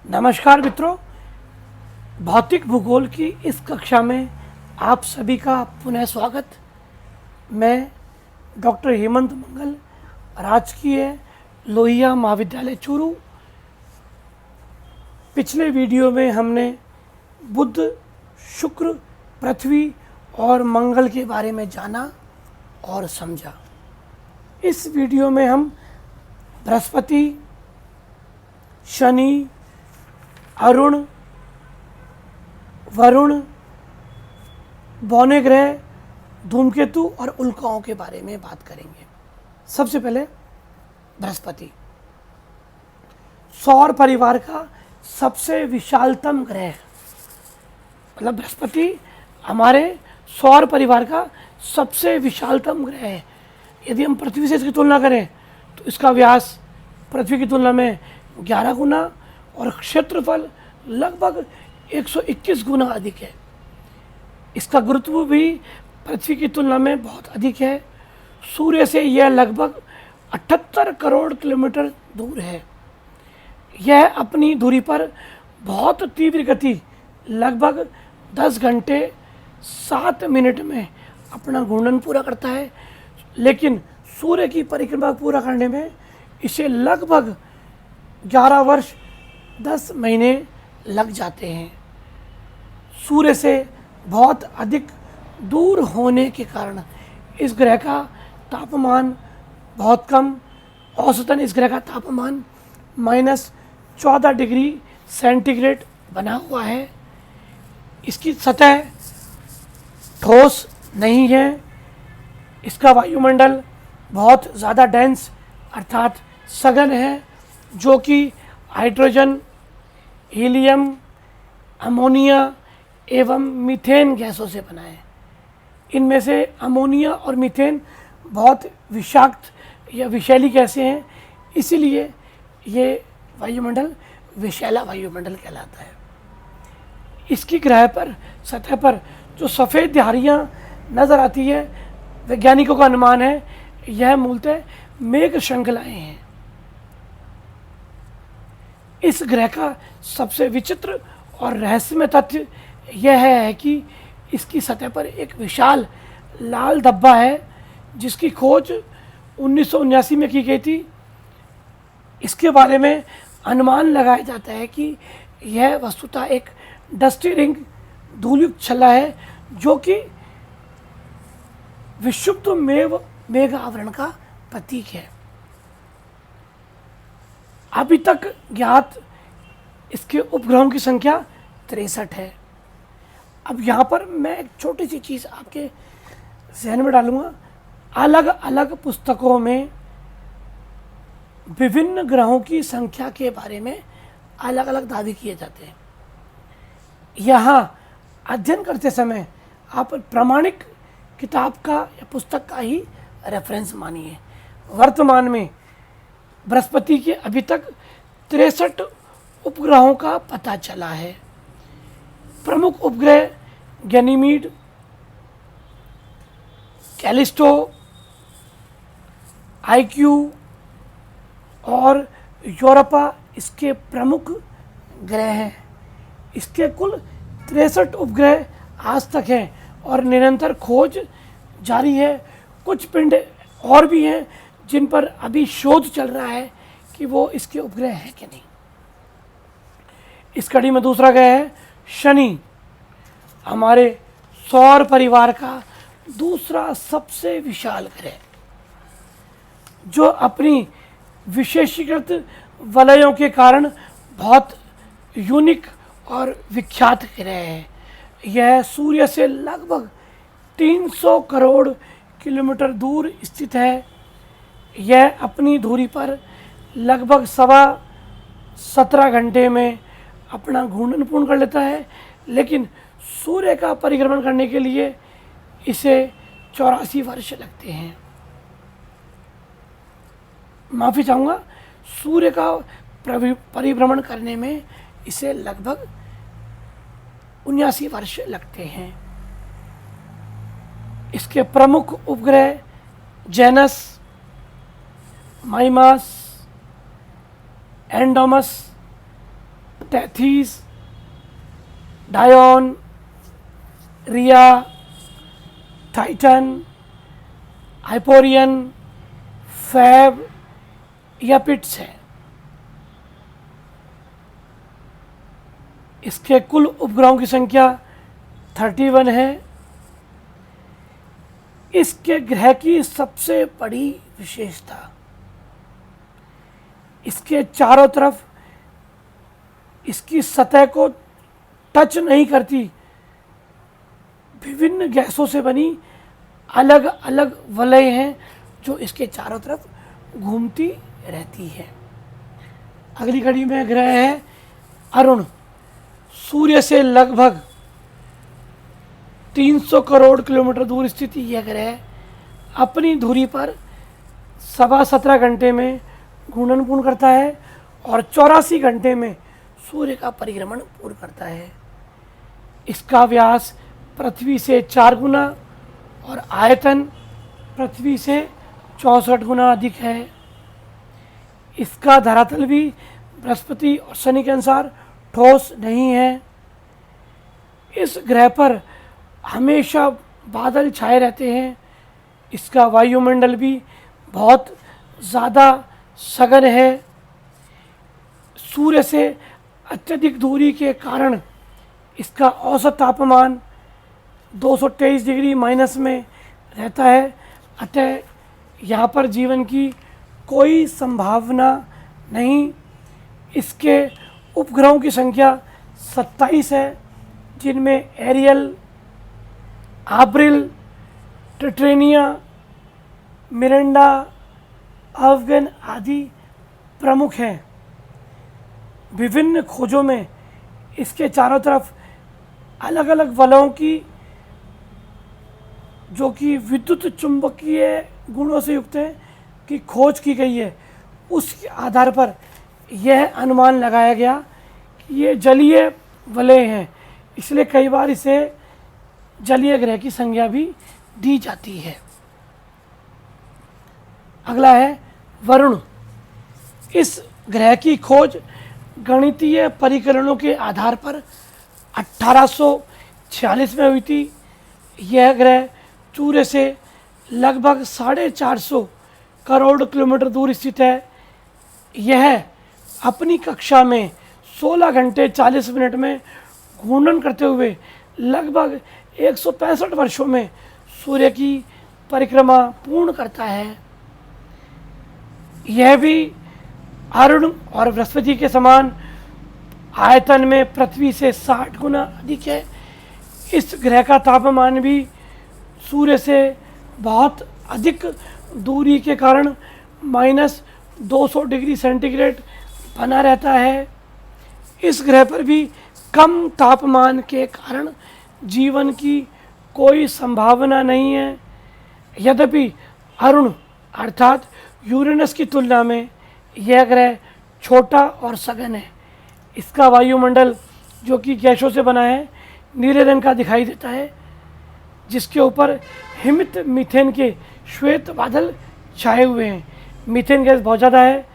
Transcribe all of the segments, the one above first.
नमस्कार मित्रों, भौतिक भूगोल की इस कक्षा में आप सभी का पुनः स्वागत। मैं डॉक्टर हेमंत मंगल, राजकीय लोहिया महाविद्यालय चूरू। पिछले वीडियो में हमने बुध, शुक्र, पृथ्वी और मंगल के बारे में जाना और समझा। इस वीडियो में हम बृहस्पति, शनि, अरुण, वरुण, बौने ग्रह, धूमकेतु और उल्काओं के बारे में बात करेंगे। सबसे पहले बृहस्पति, सौर परिवार का सबसे विशालतम ग्रह। मतलब बृहस्पति हमारे सौर परिवार का सबसे विशालतम ग्रह है। यदि हम पृथ्वी से इसकी तुलना करें तो इसका व्यास पृथ्वी की तुलना में 11 गुना और क्षेत्रफल लगभग 121 गुना अधिक है। इसका गुरुत्व भी पृथ्वी की तुलना में बहुत अधिक है। सूर्य से यह लगभग 78 करोड़ किलोमीटर दूर है। यह अपनी दूरी पर बहुत तीव्र गति लगभग 10 घंटे 7 मिनट में अपना घूर्णन पूरा करता है, लेकिन सूर्य की परिक्रमा पूरा करने में इसे लगभग 11 वर्ष 10 महीने लग जाते हैं। सूर्य से बहुत अधिक दूर होने के कारण इस ग्रह का तापमान बहुत कम, औसतन इस ग्रह का तापमान -14 डिग्री सेंटीग्रेड बना हुआ है। इसकी सतह ठोस नहीं है। इसका वायुमंडल बहुत ज़्यादा डेंस अर्थात सघन है, जो कि हाइड्रोजन, हीलियम, अमोनिया एवं मीथेन गैसों से बना है। इनमें से अमोनिया और मीथेन बहुत विषाक्त या विषैली गैसें हैं, इसीलिए ये वायुमंडल विषैला वायुमंडल कहलाता है। इसकी ग्रह पर सतह पर जो सफ़ेद धारियाँ नज़र आती है, वैज्ञानिकों का अनुमान है यह मूलतः मेघ श्रृंखलाएँ हैं। इस ग्रह का सबसे विचित्र और रहस्यमय तथ्य यह है कि इसकी सतह पर एक विशाल लाल धब्बा है, जिसकी खोज 1979 में की गई थी। इसके बारे में अनुमान लगाया जाता है कि यह वस्तुतः एक डस्टी रिंग धूलयुक्त छल्ला है, जो कि विक्षुब्ध मेघ आवरण का प्रतीक है। अभी तक ज्ञात इसके उपग्रहों की संख्या 63 है। अब यहाँ पर मैं एक छोटी सी चीज़ आपके जहन में डालूँगा। अलग अलग पुस्तकों में विभिन्न ग्रहों की संख्या के बारे में अलग अलग दावे किए जाते हैं। यहाँ अध्ययन करते समय आप प्रामाणिक किताब का या पुस्तक का ही रेफरेंस मानिए। वर्तमान में बृहस्पति के अभी तक 63 उपग्रहों का पता चला है। प्रमुख उपग्रह गैनीमीड, कैलिस्टो, आईक्यू और यूरोपा इसके प्रमुख ग्रह हैं। इसके कुल 63 उपग्रह आज तक हैं और निरंतर खोज जारी है। कुछ पिंड और भी हैं जिन पर अभी शोध चल रहा है कि वो इसके उपग्रह हैं कि नहीं। इस कड़ी में दूसरा ग्रह है शनि, हमारे सौर परिवार का दूसरा सबसे विशाल ग्रह, जो अपनी विशेषीकृत वलयों के कारण बहुत यूनिक और विख्यात ग्रह है। यह सूर्य से लगभग 300 करोड़ किलोमीटर दूर स्थित है। यह अपनी दूरी पर लगभग 17.5 घंटे में अपना घूर्णन पूर्ण कर लेता है, लेकिन सूर्य का परिक्रमण करने के लिए इसे 84 वर्ष लगते हैं। माफ़ी चाहूँगा, सूर्य का परिभ्रमण करने में इसे लगभग 79 वर्ष लगते हैं। इसके प्रमुख उपग्रह जेनस, माइमास, एंडोमस, टेथिस, डायोन, रिया, टाइटन, हाइपोरियन, फैब या पिट्स है। इसके कुल उपग्रहों की संख्या 31 है। इसके ग्रह की सबसे बड़ी विशेषता, इसके चारों तरफ इसकी सतह को टच नहीं करती विभिन्न गैसों से बनी अलग अलग वलय हैं जो इसके चारों तरफ घूमती रहती है। अगली कड़ी में ग्रह है अरुण। सूर्य से लगभग 300 करोड़ किलोमीटर दूर स्थित यह ग्रह अपनी धुरी पर 17.5 घंटे में घूर्णन पूर्ण करता है और 84 घंटे में सूर्य का परिक्रमण पूर्ण करता है। इसका व्यास पृथ्वी से 4 गुना और आयतन पृथ्वी से 64 गुना अधिक है। इसका धरातल भी बृहस्पति और शनि के अनुसार ठोस नहीं है। इस ग्रह पर हमेशा बादल छाए रहते हैं। इसका वायुमंडल भी बहुत ज़्यादा सघन है। सूर्य से अत्यधिक दूरी के कारण इसका औसत तापमान 223 डिग्री माइनस में रहता है। अतः यहाँ पर जीवन की कोई संभावना नहीं। इसके उपग्रहों की संख्या 27 है, जिनमें एरियल, आब्रिल, टिट्रेनिया, मिरांडा, अवगन आदि प्रमुख हैं। विभिन्न खोजों में इसके चारों तरफ अलग अलग वलयों की, जो कि विद्युत चुंबकीय गुणों से युक्त है, की खोज की गई है। उस आधार पर यह अनुमान लगाया गया कि ये जलीय वलय हैं, इसलिए कई बार इसे जलीय ग्रह की संज्ञा भी दी जाती है। अगला है वरुण। इस ग्रह की खोज गणितीय परिकलनों के आधार पर 1846 में हुई थी। यह ग्रह सूर्य से लगभग 450 करोड़ किलोमीटर दूर स्थित है। यह अपनी कक्षा में 16 घंटे 40 मिनट में घूर्णन करते हुए लगभग 165 वर्षों में सूर्य की परिक्रमा पूर्ण करता है। यह भी अरुण और बृहस्पति के समान आयतन में पृथ्वी से 60 गुना अधिक है। इस ग्रह का तापमान भी सूर्य से बहुत अधिक दूरी के कारण -200 डिग्री सेंटीग्रेड बना रहता है। इस ग्रह पर भी कम तापमान के कारण जीवन की कोई संभावना नहीं है। यद्यपि अरुण अर्थात यूरेनस की तुलना में यह ग्रह छोटा और सघन है। इसका वायुमंडल, जो कि गैसों से बना है, नीले रंग का दिखाई देता है, जिसके ऊपर हिमित मीथेन के श्वेत बादल छाए हुए हैं। मीथेन गैस बहुत ज़्यादा है।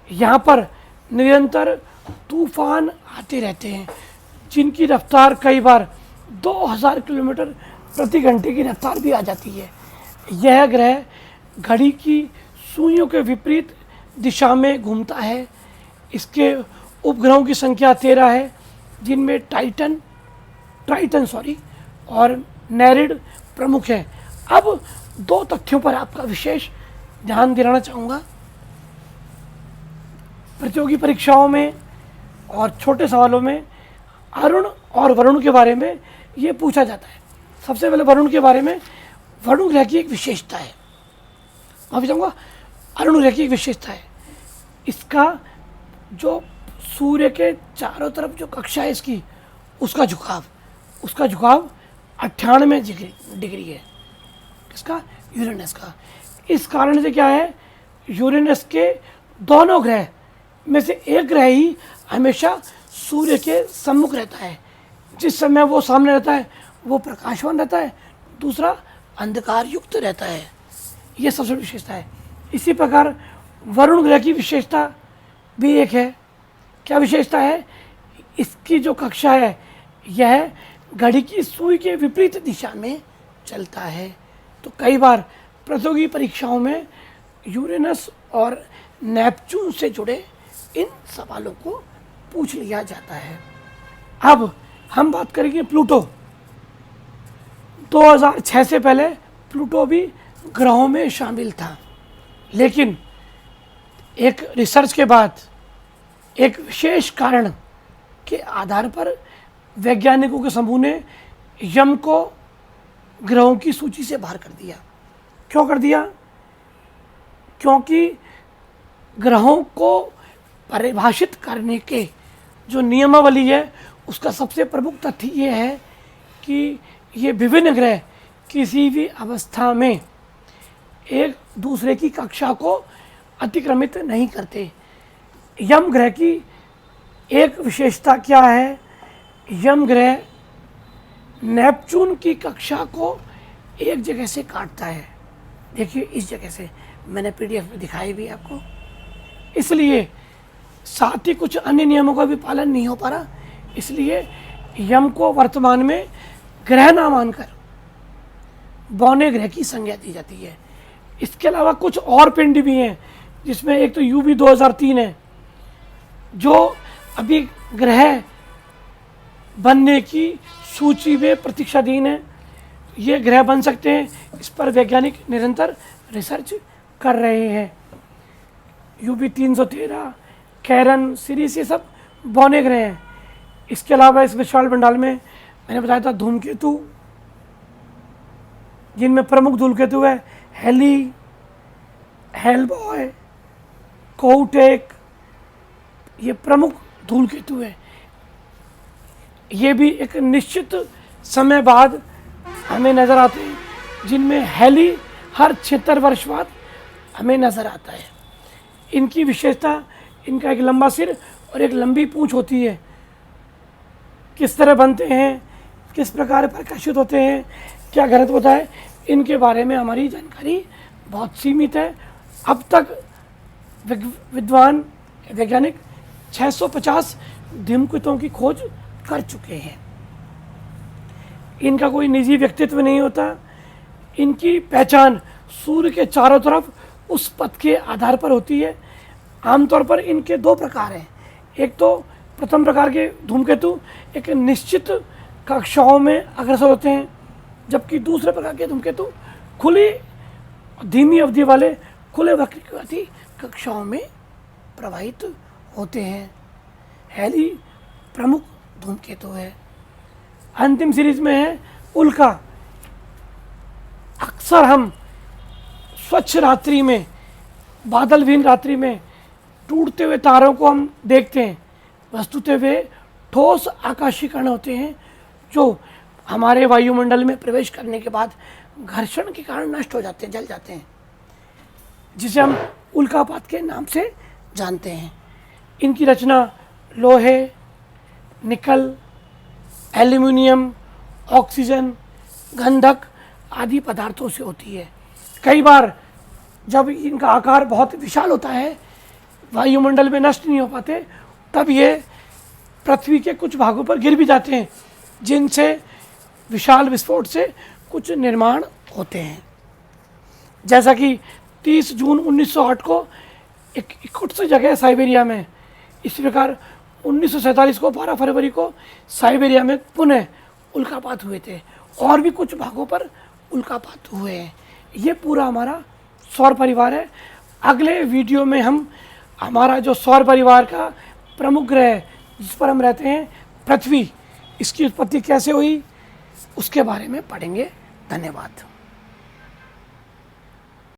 यहाँ पर निरंतर तूफान आते रहते हैं, जिनकी रफ्तार कई बार 2000 किलोमीटर प्रति घंटे की रफ्तार भी आ जाती है। यह ग्रह घड़ी की सुइयों के विपरीत दिशा में घूमता है। इसके उपग्रहों की संख्या 13 है, जिनमें ट्राइटन और नेरिड प्रमुख हैं। अब 2 तथ्यों पर आपका विशेष ध्यान दिलाना चाहूँगा। प्रतियोगी परीक्षाओं में और छोटे सवालों में अरुण और वरुण के बारे में ये पूछा जाता है। सबसे पहले वरुण के बारे में, वरुण ग्रह की एक विशेषता है। मैं बताऊँगा अरुण ग्रह की एक विशेषता है। इसका जो सूर्य के चारों तरफ जो कक्षा है इसकी, उसका झुकाव 98 डिग्री है। किसका? यूरेनस का। इस कारण से क्या है, यूरेनस के दोनों ग्रह में से एक ग्रह ही हमेशा सूर्य के सम्मुख रहता है। जिस समय वो सामने रहता है वो प्रकाशवान रहता है, दूसरा अंधकार युक्त रहता है। ये सबसे विशेषता है। इसी प्रकार वरुण ग्रह की विशेषता भी एक है। क्या विशेषता है? इसकी जो कक्षा है यह घड़ी की सुई के विपरीत दिशा में चलता है। तो कई बार प्रतियोगी परीक्षाओं में यूरेनस और नेपच्यून से जुड़े इन सवालों को पूछ लिया जाता है। अब हम बात करेंगे प्लूटो। 2006 से पहले प्लूटो भी ग्रहों में शामिल था, लेकिन एक रिसर्च के बाद एक विशेष कारण के आधार पर वैज्ञानिकों के समूह ने यम को ग्रहों की सूची से बाहर कर दिया। क्यों कर दिया? क्योंकि ग्रहों को परिभाषित करने के जो नियमावली है उसका सबसे प्रमुख तथ्य ये है कि ये विभिन्न ग्रह किसी भी अवस्था में एक दूसरे की कक्षा को अतिक्रमित नहीं करते। यम ग्रह की एक विशेषता क्या है? यम ग्रह नेपच्यून की कक्षा को एक जगह से काटता है। देखिए इस जगह से, मैंने पीडीएफ में दिखाई भी आपको। इसलिए साथ ही कुछ अन्य नियमों का भी पालन नहीं हो पा रहा, इसलिए यम को वर्तमान में ग्रह ना मानकर बौने ग्रह की संज्ञा दी जाती है। इसके अलावा कुछ और पिंड भी हैं, जिसमें एक तो यूबी 2003 है जो अभी ग्रह बनने की सूची में प्रतीक्षाधीन है। ये ग्रह बन सकते हैं, इस पर वैज्ञानिक निरंतर रिसर्च कर रहे हैं। यूबी 313, कैरन, सीरीज, ये सब बौने ग्रह हैं। इसके अलावा इस विशाल भंडार में मैंने बताया था धूमकेतु, जिनमें प्रमुख धूमकेतु है हेली, हेलबॉय, कोउटेक, ये प्रमुख धूमकेतु है। ये भी एक निश्चित समय बाद हमें नज़र आते हैं, जिनमें हेली हर 76 वर्ष बाद हमें नज़र आता है। इनकी विशेषता, इनका एक लंबा सिर और एक लंबी पूंछ होती है। किस तरह बनते हैं, किस प्रकार प्रकाशित होते हैं, क्या घनत्व होता है, इनके बारे में हमारी जानकारी बहुत सीमित है। अब तक विद्वान वैज्ञानिक 650 धूमकेतुओं की खोज कर चुके हैं। इनका कोई निजी व्यक्तित्व नहीं होता। इनकी पहचान सूर्य के चारों तरफ उस पथ के आधार पर होती है। आमतौर पर इनके दो प्रकार हैं। एक तो प्रथम प्रकार के धूमकेतु एक निश्चित कक्षाओं में अग्रसर होते हैं, जबकि दूसरे प्रकार के धूमकेतु खुली धीमी अवधि वाले खुले वक्र कक्षाओं में प्रवाहित होते हैं। हेली प्रमुख धूमकेतु है। अंतिम सीरीज में है उल्का। अक्सर हम स्वच्छ रात्रि में, बादलविहीन रात्रि में टूटते हुए तारों को हम देखते हैं। वस्तुतः वे ठोस आकाशीय कण होते हैं जो हमारे वायुमंडल में प्रवेश करने के बाद घर्षण के कारण नष्ट हो जाते हैं, जल जाते हैं, जिसे हम उल्कापात के नाम से जानते हैं। इनकी रचना लोहे, निकल, एल्यूमिनियम, ऑक्सीजन, गंधक आदि पदार्थों से होती है। कई बार जब इनका आकार बहुत विशाल होता है, वायुमंडल में नष्ट नहीं हो पाते, तब ये पृथ्वी के कुछ भागों पर गिर भी जाते हैं, जिनसे विशाल विस्फोट से कुछ निर्माण होते हैं। जैसा कि 30 जून 1908 को एक इकट्ठ जगह है साइबेरिया में। इस प्रकार 1947 को 12 फरवरी को साइबेरिया में पुनः उल्कापात हुए थे, और भी कुछ भागों पर उल्कापात हुए हैं। ये पूरा हमारा सौर परिवार है। अगले वीडियो में हम हमारा जो सौर परिवार का प्रमुख ग्रह है, जिस पर हम रहते हैं, पृथ्वी, इसकी उत्पत्ति कैसे हुई, उसके बारे में पढ़ेंगे। धन्यवाद।